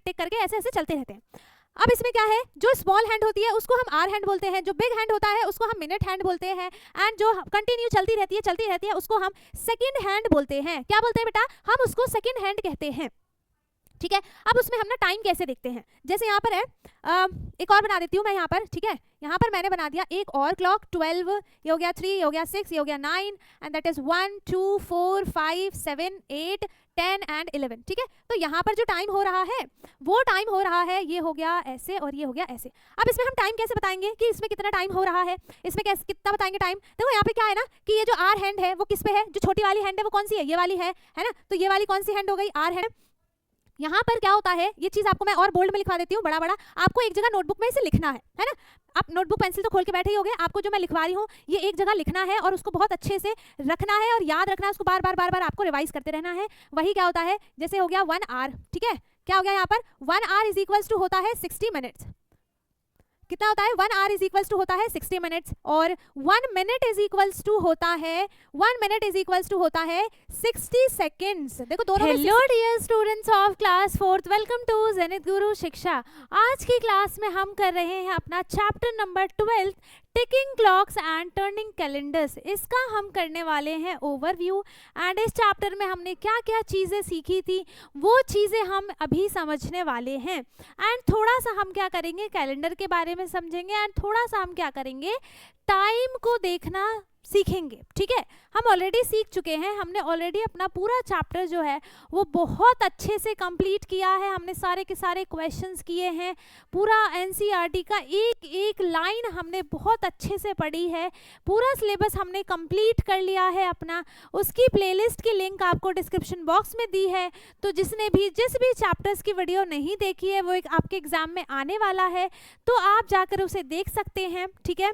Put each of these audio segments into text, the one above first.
टिक करके ऐसे ऐसे चलते रहते हैं। अब इसमें क्या है, जो स्मॉल हैंड होती है उसको हम आर हैंड बोलते हैं, जो बिग हैंड होता है उसको हम मिनट हैंड बोलते हैं, एंड जो कंटिन्यू चलती रहती है उसको हम सेकंड हैंड बोलते हैं। क्या बोलते हैं बेटा, हम उसको सेकंड हैंड कहते हैं। ठीक है, अब उसमें हम ना टाइम कैसे देखते हैं, जैसे यहाँ पर है एक और बना देती हूँ मैं यहाँ पर। ठीक है, यहाँ पर मैंने बना दिया एक और क्लॉक, 12, ये हो गया 3, ये हो गया 6, ये हो गया 9, एंड दैट इज 1 2 4 5 7 8 10 एंड 11। ठीक है, तो यहाँ पर जो टाइम हो रहा है वो टाइम हो रहा है, ये हो गया ऐसे और ये हो गया ऐसे। अब इसमें हम टाइम कैसे बताएंगे कि इसमें कितना टाइम हो रहा है, इसमें कैसे कितना बताएंगे टाइम। देखो यहाँ पे क्या है ना कि ये जो आर हैंड है वो किस पे है, जो छोटी वाली हैंड है वो कौन सी है, ये वाली है ना, तो ये वाली कौन सी हैंड हो गई, आर हैंड। यहाँ पर क्या होता है, ये चीज आपको मैं और बोल्ड में लिखवा देती हूँ, बड़ा बड़ा आपको एक जगह नोटबुक में इसे लिखना है ना। आप नोटबुक पेंसिल तो खोल के बैठे ही होगे, आपको जो मैं लिखवा रही हूँ ये एक जगह लिखना है और उसको बहुत अच्छे से रखना है और याद रखना है, उसको बार बार आपको रिवाइज करते रहना है। वही क्या होता है, जैसे हो गया 1 आवर। ठीक है, क्या हो गया यहाँ पर 1 आवर इज इक्वल्स टू होता है 60 मिनट्स। कितना होता है, 1 आवर इज इक्वल्स टू होता है 60 मिनट्स, और 1 मिनट इज इक्वल्स टू होता है 1 मिनट इज इक्वल्स टू होता है 60 सेकेंड्स। देखो दोनों। Hello dear students of class 4th, welcome to Zenith Guru Shiksha. आज की क्लास में हम कर रहे हैं अपना chapter number 12 ticking clocks and turning calendars. इसका हम करने वाले हैं ओवरव्यू, एंड इस चैप्टर में हमने क्या क्या चीज़ें सीखी थी वो चीज़ें हम अभी समझने वाले हैं, एंड थोड़ा सा हम क्या करेंगे कैलेंडर के बारे में समझेंगे, एंड थोड़ा सा हम क्या करेंगे टाइम को देखना सीखेंगे। ठीक है, हम ऑलरेडी सीख चुके हैं, हमने ऑलरेडी अपना पूरा चैप्टर जो है वो बहुत अच्छे से कंप्लीट किया है, हमने सारे के सारे क्वेश्चंस किए हैं, पूरा एनसीईआरटी का एक एक लाइन हमने बहुत अच्छे से पढ़ी है, पूरा सिलेबस हमने कंप्लीट कर लिया है अपना। उसकी प्लेलिस्ट की लिंक आपको डिस्क्रिप्शन बॉक्स में दी है, तो जिसने भी जिस भी चैप्टर्स की वीडियो नहीं देखी है वो एक आपके एग्जाम में आने वाला है, तो आप जाकर उसे देख सकते हैं। ठीक है,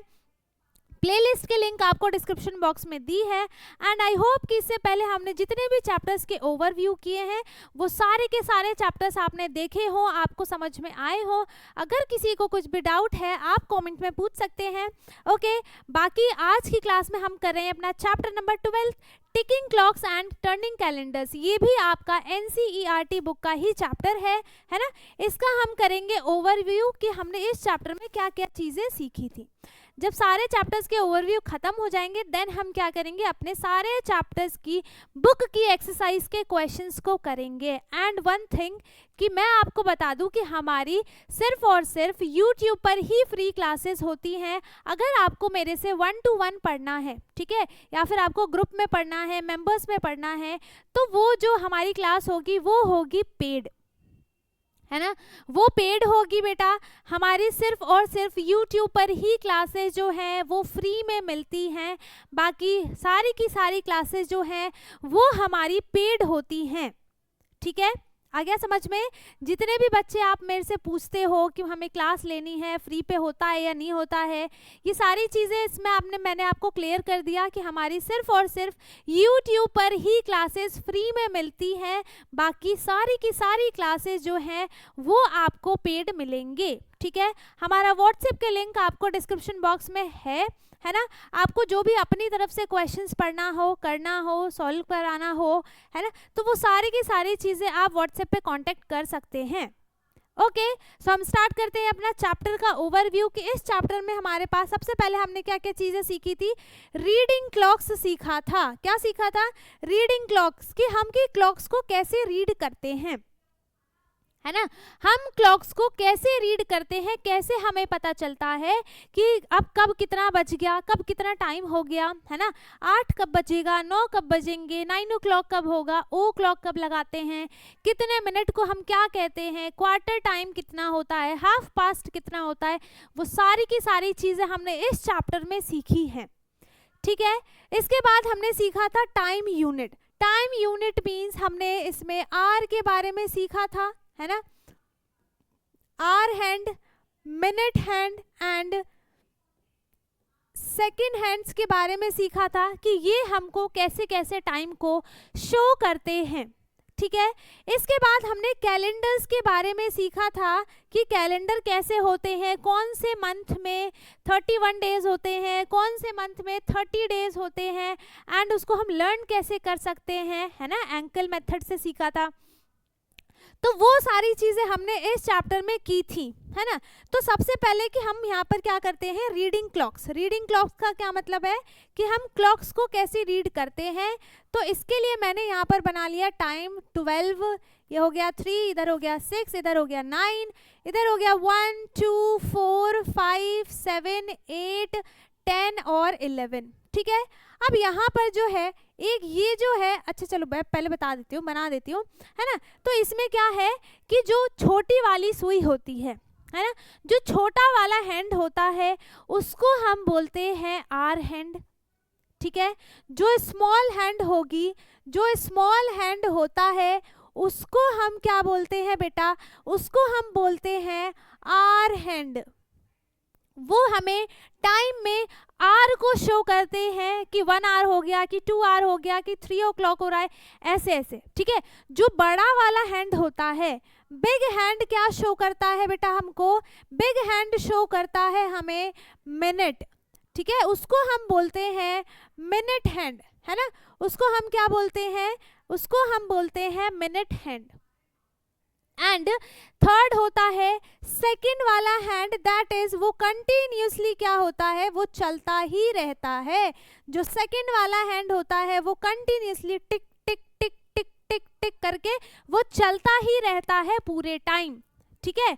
प्लेलिस्ट की लिंक आपको डिस्क्रिप्शन बॉक्स में दी है, एंड आई होप कि इससे पहले हमने जितने भी चैप्टर्स के ओवरव्यू किए हैं वो सारे के सारे चैप्टर्स आपने देखे हो, आपको समझ में आए हो। अगर किसी को कुछ भी डाउट है आप कमेंट में पूछ सकते हैं। ओके, बाकी आज की क्लास में हम कर रहे हैं अपना chapter number 12 ticking clocks and turning calendars. ये भी आपका एनसीईआरटी बुक का ही चैप्टर है ना। इसका हम करेंगे ओवरव्यू कि हमने इस चैप्टर में क्या क्या चीज़ें सीखी थी। जब सारे चैप्टर्स के ओवरव्यू खत्म हो जाएंगे देन हम क्या करेंगे, अपने सारे चैप्टर्स की बुक की एक्सरसाइज के क्वेश्चंस को करेंगे। एंड वन थिंग कि मैं आपको बता दूं कि हमारी सिर्फ और सिर्फ यूट्यूब पर ही फ्री क्लासेस होती हैं। अगर आपको मेरे से 1-to-1 पढ़ना है, ठीक है, या फिर आपको ग्रुप में पढ़ना है, मेंबर्स में पढ़ना है, तो वो जो हमारी क्लास होगी वो होगी पेड, है ना, वो पेड होगी बेटा। हमारी सिर्फ और सिर्फ यूट्यूब पर ही क्लासेस जो हैं वो फ्री में मिलती हैं, बाकी सारी की सारी क्लासेस जो हैं वो हमारी पेड होती हैं। ठीक है, आ गया समझ में। जितने भी बच्चे आप मेरे से पूछते हो कि हमें क्लास लेनी है, फ्री पे होता है या नहीं होता है, ये सारी चीज़ें इसमें मैंने आपको क्लियर कर दिया कि हमारी सिर्फ और सिर्फ यूट्यूब पर ही क्लासेस फ्री में मिलती हैं, बाकी सारी की सारी क्लासेस जो हैं वो आपको पेड मिलेंगे। ठीक है, हमारा व्हाट्सएप के लिंक आपको डिस्क्रिप्शन बॉक्स में है ना। आपको जो भी अपनी तरफ से क्वेश्चंस पढ़ना हो, करना हो, सॉल्व कराना हो, है ना, तो वो सारी की सारी चीज़ें आप व्हाट्सएप पे कांटेक्ट कर सकते हैं। ओके, सो हम स्टार्ट करते हैं अपना चैप्टर का ओवरव्यू कि इस चैप्टर में हमारे पास सबसे पहले हमने क्या क्या चीज़ें सीखी थी। रीडिंग क्लॉक्स सीखा था। क्या सीखा था? रीडिंग क्लॉक्स, कि हम की क्लॉक्स को कैसे रीड करते हैं, है ना, हम क्लॉक्स को कैसे रीड करते हैं, कैसे हमें पता चलता है कि अब कब कितना बज गया, कब कितना टाइम हो गया, है ना, 8 कब बजेगा, 9 कब बजेंगे, 9 o'clock कब होगा, ओ क्लॉक कब लगाते हैं, कितने मिनट को हम क्या कहते हैं, क्वार्टर टाइम कितना होता है, हाफ पास्ट कितना होता है, वो सारी की सारी चीज़ें हमने इस चैप्टर में सीखी हैं। ठीक है, इसके बाद हमने सीखा था time unit. Time unit means हमने इसमें आर के बारे में सीखा था, है ना, hour hand, minute hand and second hands के बारे में सीखा था कि ये हमको कैसे कैसे टाइम को शो करते हैं। ठीक है, इसके बाद हमने कैलेंडर्स के बारे में सीखा था कि कैलेंडर कैसे होते हैं, कौन से मंथ में 31 डेज होते हैं, कौन से मंथ में 30 डेज होते हैं, एंड उसको हम लर्न कैसे कर सकते हैं, है ना, एंकल मेथड से सीखा था। तो वो सारी चीज़ें हमने इस चैप्टर में की थी, है ना। तो सबसे पहले कि हम यहाँ पर क्या करते हैं, रीडिंग क्लॉक्स। रीडिंग क्लॉक्स का क्या मतलब है कि हम क्लॉक्स को कैसे रीड करते हैं। तो इसके लिए मैंने यहाँ पर बना लिया टाइम 12, ये हो गया 3, इधर हो गया 6, इधर हो गया 9, इधर हो गया 1 2 4 5 7 8 10 और 11, ठीक है। अब यहाँ पर जो है एक ये जो है, अच्छा चलो मैं पहले बता देती हूँ, बना देती हूँ, है ना। तो इसमें क्या है कि जो छोटी वाली सुई होती है ना, जो छोटा वाला हैंड होता है उसको हम बोलते हैं आर हैंड, ठीक है। जो स्मॉल हैंड होगी, जो स्मॉल हैंड होता है उसको हम क्या बोलते हैं बेटा, उसको हम बोलते हैं आर हैंड। वो हमें टाइम में आर को शो करते हैं कि 1 आवर हो गया, कि 2 आवर हो गया, कि 3 o'clock हो रहा है, ऐसे ऐसे, ठीक है। जो बड़ा वाला हैंड होता है, बिग हैंड क्या शो करता है बेटा हमको, बिग हैंड शो करता है हमें मिनट, ठीक है। उसको हम बोलते हैं मिनट हैंड, है ना। उसको हम क्या बोलते हैं, उसको हम बोलते हैं मिनट हैंड। एंड थर्ड होता है सेकंड वाला हैंड, दैट इज वो कंटिन्यूसली क्या होता है, वो चलता ही रहता है। जो सेकंड वाला हैंड होता है वो कंटिन्यूसली टिक टिक टिक टिक टिक टिक करके वो चलता ही रहता है पूरे टाइम, ठीक है।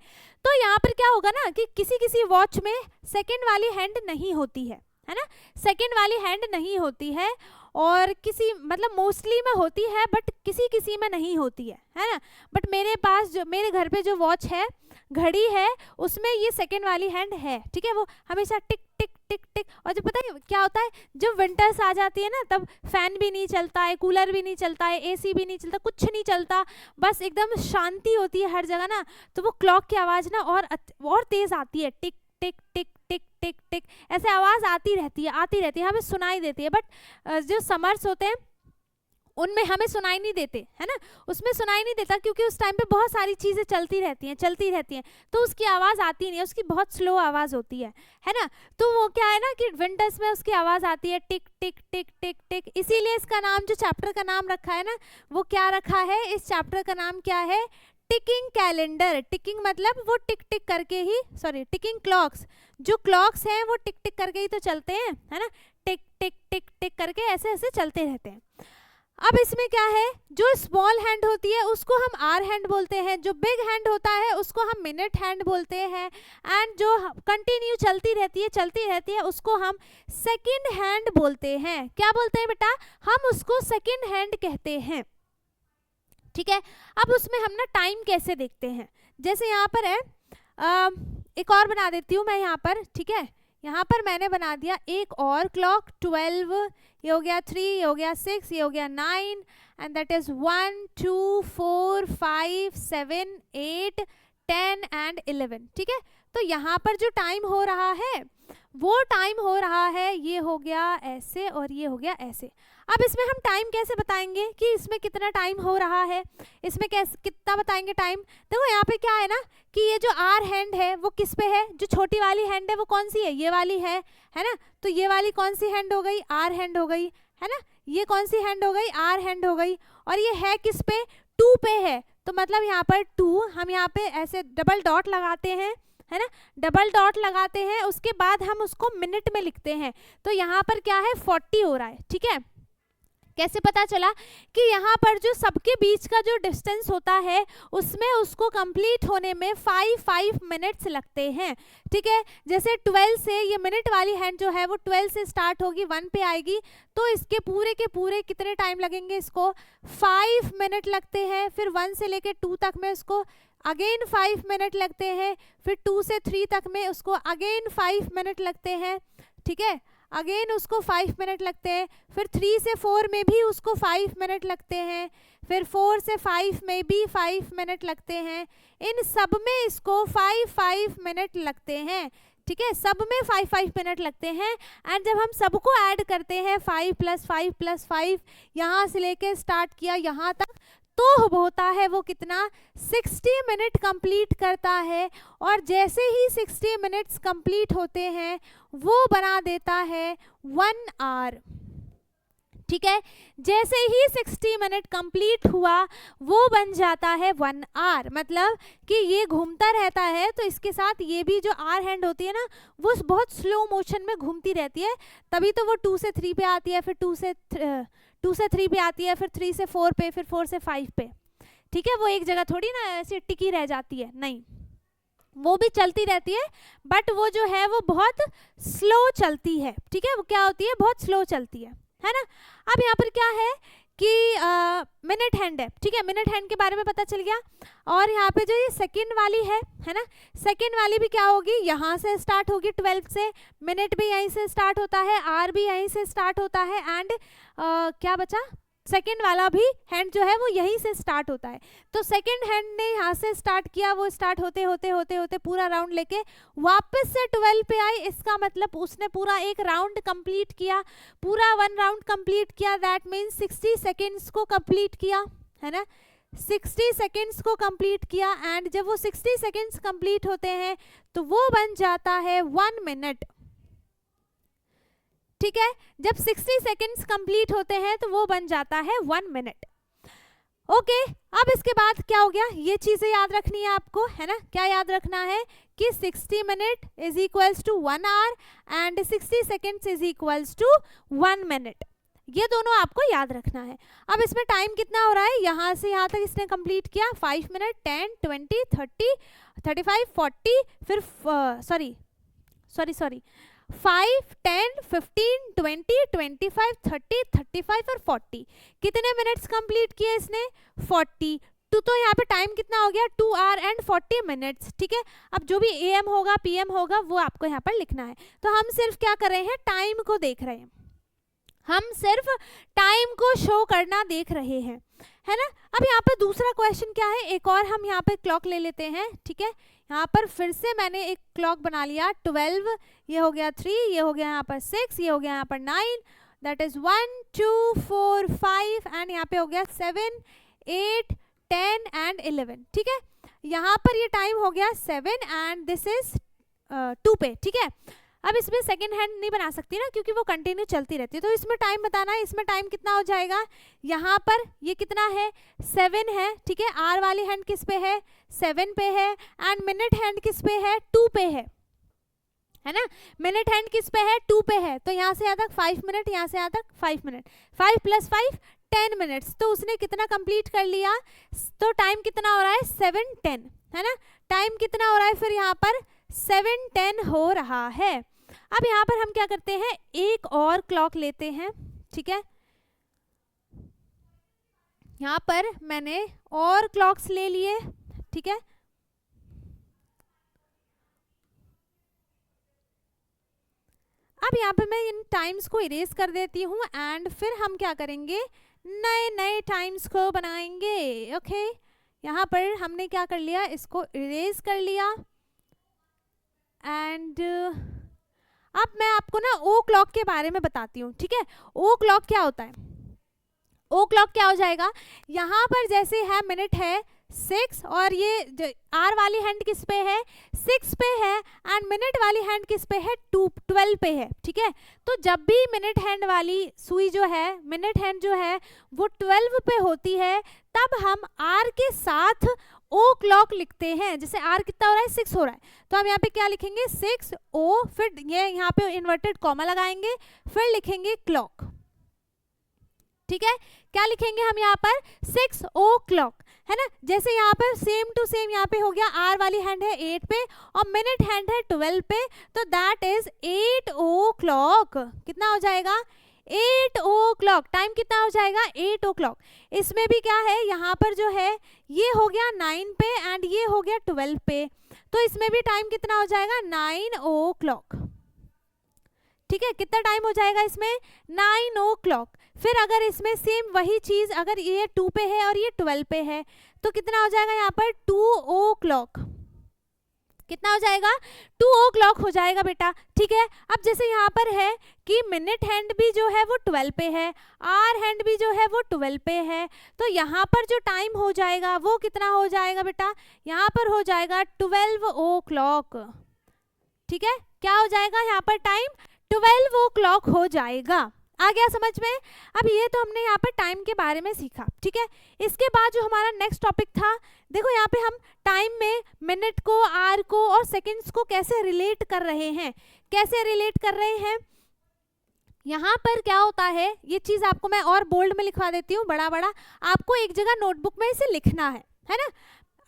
तो यहाँ पर क्या होगा ना कि किसी किसी वॉच में सेकंड वाली हैंड नहीं होती है ना, सेकंड वाली हैंड नहीं होती है, और किसी मतलब मोस्टली में होती है बट किसी किसी में नहीं होती है ना। बट मेरे पास जो मेरे घर पे जो वॉच है, घड़ी है, उसमें ये सेकंड वाली हैंड है, ठीक है। वो हमेशा टिक टिक टिक टिक, और जो पता है क्या होता है, जब विंटर्स आ जाती है ना तब फैन भी नहीं चलता है, कूलर भी नहीं चलता है, एसी भी नहीं चलता, कुछ नहीं चलता, बस एकदम शांति होती है हर जगह ना। तो वो क्लॉक की आवाज़ ना और तेज़ आती है, टिक टिक टिक टिक टिक टिक, ऐसे आवाज़ आती रहती है, हमें सुनाई देती है। बट जो समर्स होते हैं उनमें हमें सुनाई नहीं देते, है ना, उसमें सुनाई नहीं देता, क्योंकि उस टाइम पे बहुत सारी चीज़ें चलती रहती हैं, तो उसकी आवाज़ आती नहीं है, उसकी बहुत स्लो आवाज़ होती है ना। तो वो क्या है ना कि विंटर्स में उसकी आवाज़ आती है टिक टिक टिक टिक टिक। इसीलिए इसका नाम, जो चैप्टर का नाम रखा है ना, वो क्या रखा है, इस चैप्टर का नाम क्या है, टिकिंग कैलेंडर। टिकिंग मतलब वो टिक टिक करके ही, सॉरी टिकिंग क्लॉक्स, जो क्लॉक्स हैं वो टिक टिक करके ही तो चलते हैं, है ना, टिक टिक टिक टिक करके ऐसे ऐसे चलते रहते हैं। अब इसमें क्या है, जो स्मॉल हैंड होती है उसको हम आर हैंड बोलते हैं, जो बिग हैंड होता है उसको हम मिनट हैंड बोलते हैं, एंड जो कंटिन्यू चलती रहती है उसको हम सेकंड हैंड बोलते हैं। क्या बोलते हैं बेटा, हम उसको सेकंड हैंड कहते हैं, ठीक है। अब उसमें हम ना टाइम कैसे देखते हैं, जैसे यहाँ पर है, एक और बना देती हूँ मैं यहाँ पर, ठीक है। यहाँ पर मैंने बना दिया एक और क्लॉक, 12, ये हो गया 3, ये हो गया 6, ये हो गया 9, एंड दैट इज 1 2 4 5 7 8 10 एंड 11, ठीक है। तो यहाँ पर जो टाइम हो रहा है वो टाइम हो रहा है, ये हो गया ऐसे और ये हो गया ऐसे। अब इसमें हम टाइम कैसे बताएंगे कि इसमें कितना टाइम हो रहा है, इसमें कैसे कितना बताएंगे टाइम। देखो यहाँ पे क्या है ना कि ये जो आर हैंड है वो किस पे है, जो छोटी वाली हैंड है वो कौन सी है, ये वाली है ना। तो ये वाली कौन सी हैंड हो गई, आर हैंड हो गई, है ना। ये कौन सी हैंड हो गई, आर हैंड हो गई, और ये है किस पे, 2 पे है। तो मतलब यहाँ पर 2, हम यहाँ पे ऐसे डबल डॉट लगाते हैं, है ना, डबल डॉट लगाते हैं, उसके बाद हम उसको मिनट में लिखते हैं। तो यहाँ पर क्या है, 40 हो रहा है, ठीक है। कैसे पता चला कि यहाँ पर जो सबके बीच का जो डिस्टेंस होता है उसमें उसको कंप्लीट होने में 5 मिनट्स लगते हैं, ठीक है। जैसे 12 से ये मिनट वाली हैंड जो है वो 12 से स्टार्ट होगी, 1 पे आएगी, तो इसके पूरे के पूरे कितने टाइम लगेंगे, इसको 5 मिनट लगते हैं। फिर 1 से लेके 2 तक में उसको अगेन 5 मिनट लगते हैं, फिर 2 से 3 तक में उसको अगेन 5 मिनट लगते हैं, ठीक है, अगेन उसको 5 मिनट लगते हैं, फिर 3 से 4 में भी उसको 5 मिनट लगते हैं, फिर 4 से 5 में भी 5 मिनट लगते हैं। इन सब में इसको 5 मिनट लगते हैं, ठीक है, सब में 5 मिनट लगते हैं। एंड जब हम सबको ऐड करते हैं 5 + 5 + 5, यहाँ से लेके स्टार्ट किया यहाँ तक, तो होता है वो कितना, 60 मिनट कंप्लीट करता है। और जैसे ही 60 मिनट्स कंप्लीट होते हैं वो बना देता है 1 आवर, ठीक है। जैसे ही 60 मिनट कंप्लीट हुआ वो बन जाता है 1 आवर, मतलब कि ये घूमता रहता है तो इसके साथ ये भी जो आर हैंड होती है ना वो बहुत स्लो मोशन में घूमती रहती है, तभी तो वो 2 से 3 पे आती है, फिर 2 से 3 पे आती है, फिर 3 से 4 पे, फिर 4 से 5 पे। ठीक है, वो एक जगह थोड़ी ना ऐसे टिकी रह जाती है, नहीं, वो भी चलती रहती है, बट वो जो है वो बहुत स्लो चलती है। ठीक है, वो क्या होती है, बहुत स्लो चलती है ना। अब यहाँ पर क्या है कि मिनट हैंड है। ठीक है, मिनट हैंड के बारे में पता चल गया। और यहाँ पे जो ये सेकंड वाली है ना, सेकंड वाली भी क्या होगी, यहाँ से स्टार्ट होगी 12 से, मिनट भी यहीं से स्टार्ट होता है, आर भी यहीं से स्टार्ट होता है, एंड क्या बचा, सेकंड वाला भी हैंड जो है वो यहीं से स्टार्ट होता है। तो सेकंड हैंड ने यहाँ से स्टार्ट किया, वो स्टार्ट होते होते होते होते पूरा राउंड लेके वापस से 12 पे आई, इसका मतलब उसने पूरा एक राउंड कंप्लीट किया, पूरा 1 राउंड कंप्लीट किया, दैट मीन्स 60 सेकेंड्स को कंप्लीट किया, है ना, 60 सेकेंड्स को कंप्लीट किया। एंड जब वो 60 सेकेंड्स कंप्लीट होते हैं तो वो बन जाता है 1 मिनट। ठीक है, जब 60 सेकेंड्स कंप्लीट होते हैं तो वो बन जाता है 1 मिनट। ओके, अब इसके बाद क्या हो गया, ये चीजें याद रखनी है आपको, है ना। क्या याद रखना है कि 60 minute is equals to 1 hour and 60 seconds is equals to 1 minute, ये दोनों आपको याद रखना है। अब इसमें टाइम कितना हो रहा है, यहाँ से यहाँ तक इसने कंप्लीट किया 5 मिनट, 10, 20, 30, 35, 40, फिर सॉरी 5, 10, 15, 20, 25, 30, 35 और 40, कितने मिनट्स कंप्लीट किए इसने, 40। तो यहाँ पे टाइम कितना हो गया, 2 आवर एंड 40 मिनट्स। ठीक है, अब जो भी AM होगा PM होगा वो आपको यहाँ पर लिखना है। तो हम सिर्फ क्या कर रहे हैं, टाइम को देख रहे हैं, हम सिर्फ टाइम को शो करना देख रहे हैं, है ना। अब यहाँ पर दूसरा क्वेश्चन क्या है, एक और हम यहाँ पे क्लॉक ले लेते हैं। ठीक है, यहाँ पर फिर से मैंने एक क्लॉक बना लिया, 12, ये हो गया 3, ये हो गया यहाँ पर 6, ये हो गया यहाँ पर 9, दैट इज 1, 2, 4, 5 एंड यहाँ पे हो गया 7, 8, 10 एंड 11। ठीक है, यहाँ पर ये टाइम हो गया 7 एंड दिस इज 2 पे। ठीक है, अब इसमें सेकेंड हैंड नहीं बना सकती ना क्योंकि वो कंटिन्यू चलती रहती है, तो इसमें टाइम बताना है, इसमें टाइम कितना हो जाएगा, यहाँ पर ये कितना है, 7 है। ठीक है, आर वाली हैंड किस पे है, 7 पे है, एंड मिनट हैंड किस पे है, 2 पे है ना, मिनट हैंड किस पे है, 2 पे है। तो यहाँ से यहाँ तक 5 मिनट, यहाँ से यहाँ तक 5 मिनट, 5 + 5 10 मिनट्स। तो उसने कितना कंप्लीट कर लिया, तो टाइम कितना हो रहा है, 7:10, है ना। टाइम कितना हो रहा है फिर यहाँ पर, 7:10 हो रहा है। अब यहाँ पर हम क्या करते हैं, एक और क्लॉक लेते हैं। ठीक है, यहाँ पर मैंने और क्लॉक्स ले लिए। ठीक है, अब यहाँ पे मैं इन टाइम्स को इरेज कर देती हूँ एंड फिर हम क्या करेंगे, नए नए टाइम्स को बनाएंगे। ओके, यहाँ पर हमने क्या कर लिया, इसको इरेज कर लिया एंड अब मैं आपको ना ओ क्लॉक के बारे में बताती हूँ। ठीक है, ओ क्लॉक क्या होता है, ओ क्लॉक क्या हो जाएगा, यहाँ पर जैसे है मिनट है 6 और ये आर वाली हैंड किस पे है, 6 पे है, एंड मिनट वाली हैंड किस पे है, 12 पे है। ठीक है, तो जब भी मिनट हैंड वाली सुई जो है, मिनट हैंड जो है वो 12 पे होती है, तब हम आर के साथ ओ क्लॉक लिखते हैं। जैसे आर कितना हो रहा है, 6 हो रहा है, तो हम यहाँ पे क्या लिखेंगे, 6 ओ, फिर ये यहाँ पे इन्वर्टेड कॉमा लगाएंगे, फिर लिखेंगे क्लॉक। ठीक है, क्या लिखेंगे हम यहाँ पर, 6 ओ क्लॉक, है ना। जैसे यहाँ पर सेम टू सेम यहाँ पे हो गया, आर वाली हैंड है 8 पे और मिनट हैंड है 12 पे, तो दैट इज 8 ओ क्लॉक। कितना हो जाएगा, 8 ओ क्लॉक। टाइम कितना हो जाएगा, 8 ओ क्लॉक। इसमें भी क्या है, यहाँ पर जो है ये हो गया 9 पे एंड ये हो गया 12 पे, तो इसमें भी टाइम कितना हो जाएगा, 9 ओ क्लॉक। ठीक है, कितना टाइम हो जाएगा इसमें, 9 ओ क्लॉक। फिर अगर इसमें सेम वही चीज, अगर ये 2 पे है और ये 12 पे है, तो कितना हो जाएगा यहाँ पर, 2 ओ क्लॉक। कितना हो जाएगा, 2 ओ क्लॉक हो जाएगा बेटा। ठीक है, अब जैसे यहाँ पर है कि मिनट हैंड भी जो है वो 12 पे है, आर हैंड भी जो है वो 12 पे है, तो यहाँ पर जो टाइम हो जाएगा वो कितना हो जाएगा बेटा, यहाँ पर हो जाएगा 12 ओ क्लॉक। ठीक है, क्या हो जाएगा यहाँ पर टाइम, 12 ओ क्लॉक हो जाएगा। आ गया समझ में? अब ये तो हमने यहाँ पर टाइम के बारे में सीखा, ठीक है। इसके बाद जो हमारा नेक्स्ट टॉपिक था, देखो यहाँ पे हम टाइम में मिनट को, आवर को और सेकंड्स को कैसे रिलेट कर रहे हैं, कैसे रिलेट कर रहे हैं। यहाँ पर क्या होता है, ये चीज आपको मैं और बोल्ड में लिखवा देती हूँ, बड़ा बड़ा आपको एक जगह नोटबुक में इसे लिखना है ना।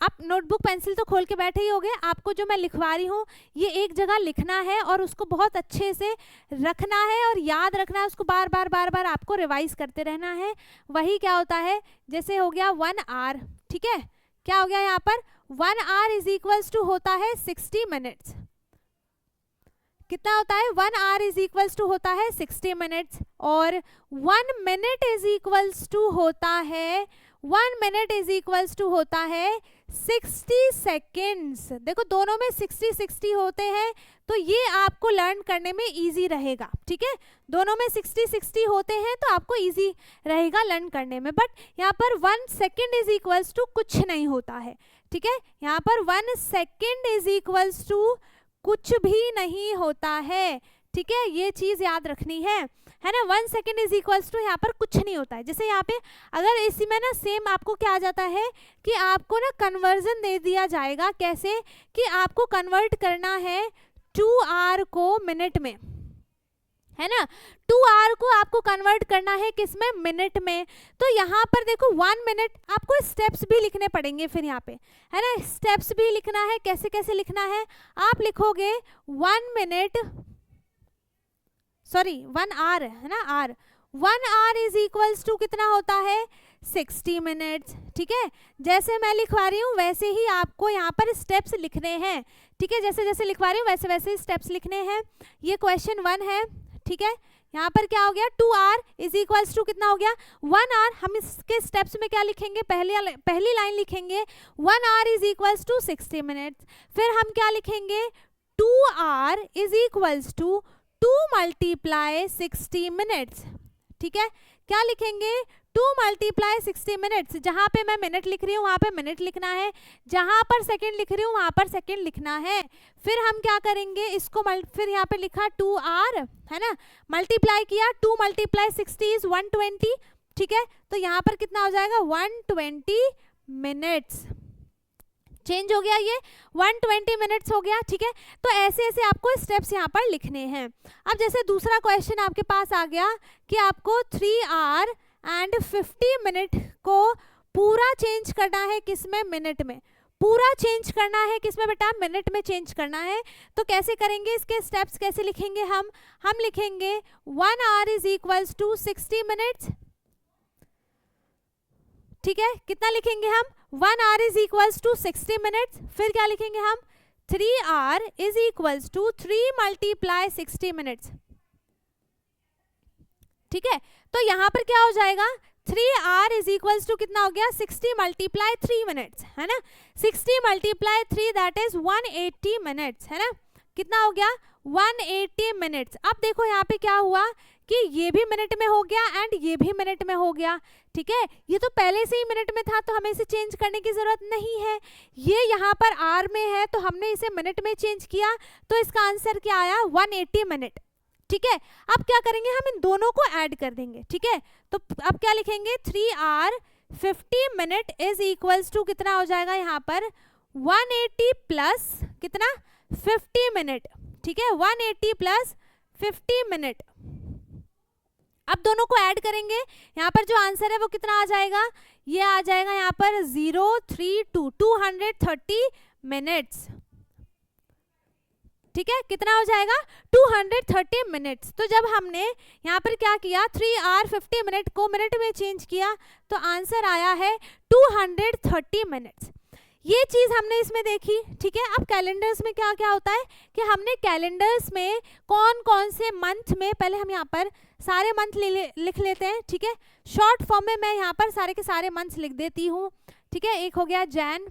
आप नोटबुक पेंसिल तो खोल के बैठे ही होगे, आपको जो मैं लिखवा रही हूँ ये एक जगह लिखना है और उसको बहुत अच्छे से रखना है और याद रखना है, उसको बार बार आपको रिवाइज करते रहना है। वही क्या होता है, जैसे हो गया 1 आवर, ठीक है, क्या हो गया यहाँ पर 1 आवर इज इक्वल्स टू होता है 60 मिनट्स। कितना होता है, 1 आवर इज इक्वल्स टू होता है 60 मिनट्स और 1 मिनट इज इक्वल्स टू होता है 1 मिनट इज इक्वल्स टू होता है 60 सेकेंड्स। देखो दोनों में 60 होते हैं तो ये आपको लर्न करने में इजी रहेगा, ठीक है। दोनों में 60 होते हैं तो आपको इजी रहेगा लर्न करने में। बट यहाँ पर 1 सेकेंड इज इक्वल्स टू कुछ नहीं होता है, ठीक है। यहाँ पर 1 सेकेंड इज इक्वल्स टू कुछ भी नहीं होता है, ठीक है, ये चीज याद रखनी है ना। 1 सेकेंड इज इक्वल्स टू यहाँ पर कुछ नहीं होता है। जैसे यहाँ पे अगर इसी में ना सेम आपको क्या आ जाता है कि आपको ना कन्वर्जन दे दिया जाएगा, कैसे कि आपको कन्वर्ट करना है 2 आवर को मिनट में, है ना। 2 आवर को आपको कन्वर्ट करना है किसमें, मिनट में। तो यहाँ पर देखो 1 मिनट, आपको स्टेप्स भी लिखने पड़ेंगे फिर यहाँ पे, है ना, स्टेप्स भी लिखना है। कैसे कैसे लिखना है, आप लिखोगे 1 मिनट, सॉरी 1 आवर, है ना, or 1 hour is equals to कितना होता है 60 मिनट्स, ठीक है। जैसे मैं लिखवा रही हूँ वैसे ही आपको यहाँ पर स्टेप्स लिखने हैं, ठीक है। जैसे जैसे लिखवा रही हूँ वैसे वैसे स्टेप्स लिखने हैं। ये क्वेश्चन 1 है, ठीक है। यहाँ पर क्या हो गया 2 आवर इज इक्वल्स टू कितना हो गया 1 आवर। हम इसके स्टेप्स में क्या लिखेंगे, पहली लाइन लिखेंगे 1 hour is equals to 60 minutes. फिर हम क्या लिखेंगे 2 hour is equals to 2 multiply 60 minutes, ठीक है। क्या लिखेंगे 2 मल्टीप्लाई 60 मिनट्स। जहां पे मैं मिनट लिख रही हूँ वहां पे मिनट लिखना है, जहां पर सेकंड लिख रही हूँ वहां पर सेकंड लिखना है। फिर हम क्या करेंगे इसको फिर यहाँ पे लिखा 2 आवर, है ना, मल्टीप्लाई किया 2 मल्टीप्लाई 60 इज 120, ठीक है। तो यहाँ पर कितना हो जाएगा 120 मिनट्स। चेंज हो गया, ये 120 मिनट्स हो गया, ठीक है। तो ऐसे ऐसे आपको स्टेप्स यहाँ पर लिखने हैं। अब जैसे दूसरा क्वेश्चन आपके पास आ गया कि आपको 3 आवर एंड 50 मिनट को पूरा चेंज करना है किसमें, मिनट में। पूरा चेंज करना है किसमें बेटा, मिनट में चेंज करना है। तो कैसे करेंगे, इसके स्टेप्स कैसे लिखेंगे हम लिखेंगे 1 hour is equals to 60 minutes, ठीक है। कितना लिखेंगे हम 1 hour is equals to 60 minutes. फिर क्या लिखेंगे हम 3 hour is equals to 3 multiply 60 minutes, ठीक है। तो यहाँ पर क्या हो जाएगा 3 आवर इज इक्वल्स टू कितना हो गया 60 मल्टीप्लाई 3 मिनट्स, है ना। 60 मल्टीप्लाई 3 दैट इज 180 मिनट्स, है ना। कितना हो गया 180 मिनट्स। अब देखो यहाँ पे क्या हुआ कि ये भी मिनट में हो गया एंड ये भी मिनट में हो गया, ठीक है। ये तो पहले से ही मिनट में था तो हमें इसे चेंज करने की जरूरत नहीं है। ये यहाँ पर आर में है तो हमने इसे मिनट में चेंज किया, तो इसका आंसर क्या आया 180 मिनट, ठीक है। अब क्या करेंगे हम इन दोनों को ऐड कर देंगे, ठीक है। तो अब क्या लिखेंगे 3 hour 50 minute is equals to कितना हो जाएगा यहाँ पर 180 प्लस कितना 50 मिनट, ठीक है। 180 प्लस 50 मिनट। अब दोनों को ऐड करेंगे, यहाँ पर जो आंसर है वो कितना आ जाएगा, ये आ जाएगा यहाँ पर 230 मिनट्स, ठीक है। कितना हो जाएगा 230 मिनट्स। तो जब हमने यहाँ पर क्या किया 3 आवर 50 मिनट को मिनट में चेंज किया तो आंसर आया है 230 मिनट्स। ये चीज हमने इसमें देखी, ठीक है। अब कैलेंडर्स में क्या क्या होता है कि हमने कैलेंडर्स में कौन कौन से मंथ में, पहले हम यहाँ पर सारे मंथ लिख लेते हैं, ठीक है। शॉर्ट फॉर्म में मैं यहाँ पर सारे के सारे मंथ्स लिख देती हूँ, ठीक है। एक हो गया जैन,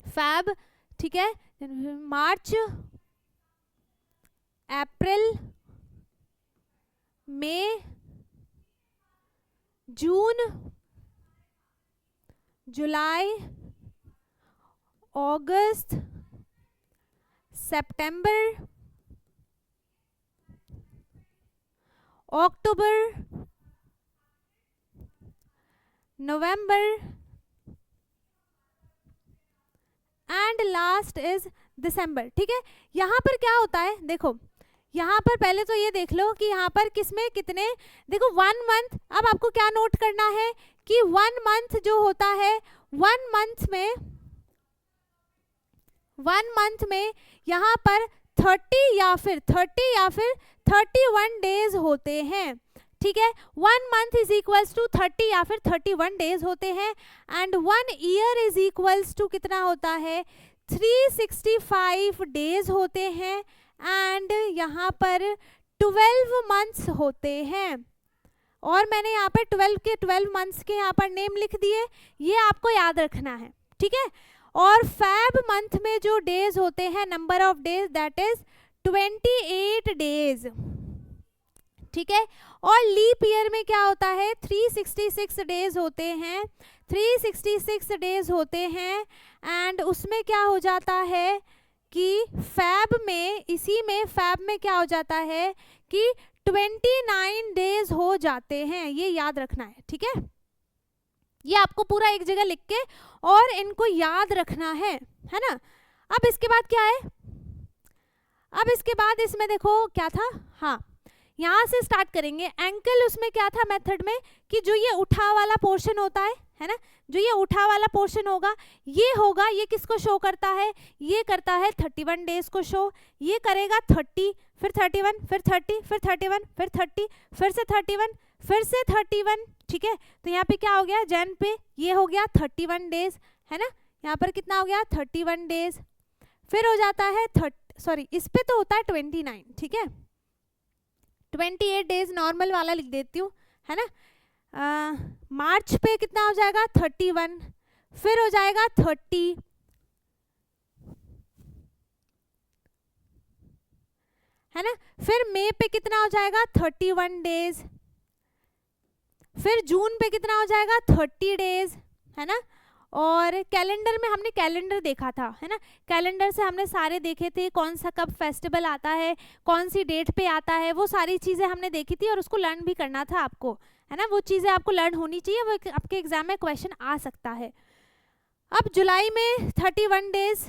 फैब, ठीक है, मार्च, अप्रैल, मई, जून, जुलाई, अगस्त, सितंबर, अक्टूबर, नवंबर एंड लास्ट इज दिसंबर। ठीक है, यहाँ पर क्या होता है, देखो यहाँ पर पहले तो ये देख लो कि यहाँ पर किसमें कितने, देखो 1 मंथ। अब आपको क्या नोट करना है कि 1 मंथ जो होता है, 1 मंथ में यहाँ पर 30 या फिर 31 डेज होते हैं। ठीक है, 1 मंथ इज इक्वल्स टू 30 या फिर 31 डेज होते हैं। And 1 year is equals to कितना होता है, 365 डेज होते हैं। एंड यहाँ पर 12 मंथ्स होते हैं। और मैंने यहाँ पर 12 मंथ्स के यहाँ पर नेम लिख दिए, ये आपको याद रखना है। ठीक है, और फैब मंथ में जो डेज होते हैं, number of days, that is 28 days. ठीक है, और लीप ईयर में क्या होता है, 366 डेज होते हैं, 366 डेज होते हैं। एंड उसमें क्या हो जाता है कि फैब में, इसी में फैब में क्या हो जाता है कि 29 डेज हो जाते हैं। ये याद रखना है। ठीक है, ये आपको पूरा एक जगह लिख के और इनको याद रखना है ना। अब इसके बाद क्या है, अब इसके बाद इसमें देखो क्या था, हाँ यहाँ से स्टार्ट करेंगे। एंकल उसमें क्या था मेथड में कि जो ये उठा वाला पोर्शन होता है ना, जो ये उठा वाला पोर्शन होगा, ये होगा, ये किसको शो करता है, ये करता है 31 डेज को शो। ये करेगा 30, फिर 31, फिर 30, फिर 31, फिर 30, फिर से 31, फिर से 31। ठीक है, तो यहाँ पे क्या हो गया, जन पे ये हो गया 31 डेज, है ना। यहाँ पर कितना हो गया, 31 डेज। फिर हो जाता है इस पे तो होता है 29। ठीक है, 28 डेज नॉर्मल वाला लिख देती हूँ, है ना। मार्च पे कितना हो जाएगा, 31, फिर हो जाएगा 30, है ना। फिर मई पे कितना हो जाएगा, 31 डेज। फिर जून पे कितना हो जाएगा, 30 डेज, है ना। और कैलेंडर में हमने कैलेंडर देखा था, है ना। कैलेंडर से हमने सारे देखे थे, कौन सा कब फेस्टिवल आता है, कौन सी डेट पे आता है, वो सारी चीज़ें हमने देखी थी और उसको लर्न भी करना था आपको, है ना। वो चीज़ें आपको लर्न होनी चाहिए, वो आपके एग्जाम में क्वेश्चन आ सकता है। अब जुलाई में 31 डेज,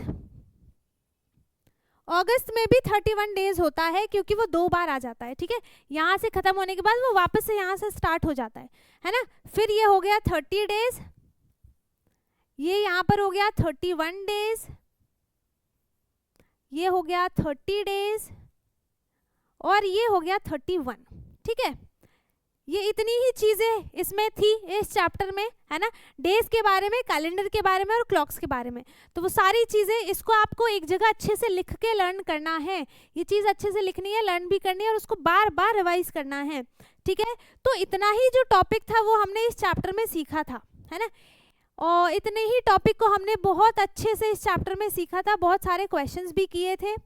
अगस्त में भी 31 डेज होता है क्योंकि वो 2 बार आ जाता है। ठीक है, यहाँ से खत्म होने के बाद वो वापस से यहाँ से स्टार्ट हो जाता है ना। फिर ये हो गया 30 डेज, ये यहाँ पर हो गया 31 डेज, ये हो गया 30 डेज, और ये हो गया 31। ठीक है, ये इतनी ही चीज़ें इसमें थी इस चैप्टर में, है ना। डेज के बारे में, कैलेंडर के बारे में और क्लॉक्स के बारे में। तो वो सारी चीज़ें, इसको आपको एक जगह अच्छे से लिख के लर्न करना है। ये चीज़ अच्छे से लिखनी है, लर्न भी करनी है और उसको बार बार रिवाइज करना है। ठीक है, तो इतना ही जो टॉपिक था वो हमने इस चैप्टर में सीखा था, है ना। और इतने ही टॉपिक को हमने बहुत अच्छे से इस चैप्टर में सीखा था। बहुत सारे क्वेश्चंस भी किए थे,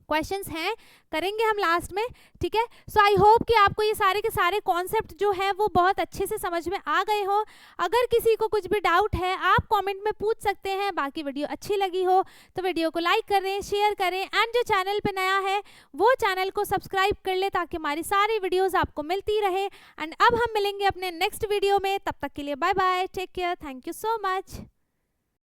क्वेश्चंस हैं, करेंगे हम लास्ट में। ठीक है, सो आई होप कि आपको ये सारे के सारे कॉन्सेप्ट जो है वो बहुत अच्छे से समझ में आ गए हो। अगर किसी को कुछ भी डाउट है आप कमेंट में पूछ सकते हैं। बाकी वीडियो अच्छी लगी हो तो वीडियो को लाइक करें, शेयर करें, एंड जो चैनल पे नया है वो चैनल को सब्सक्राइब कर ले ताकि हमारी सारी वीडियोज़ आपको मिलती रहे। एंड अब हम मिलेंगे अपने नेक्स्ट वीडियो में, तब तक के लिए bye bye, take care, thank you so much.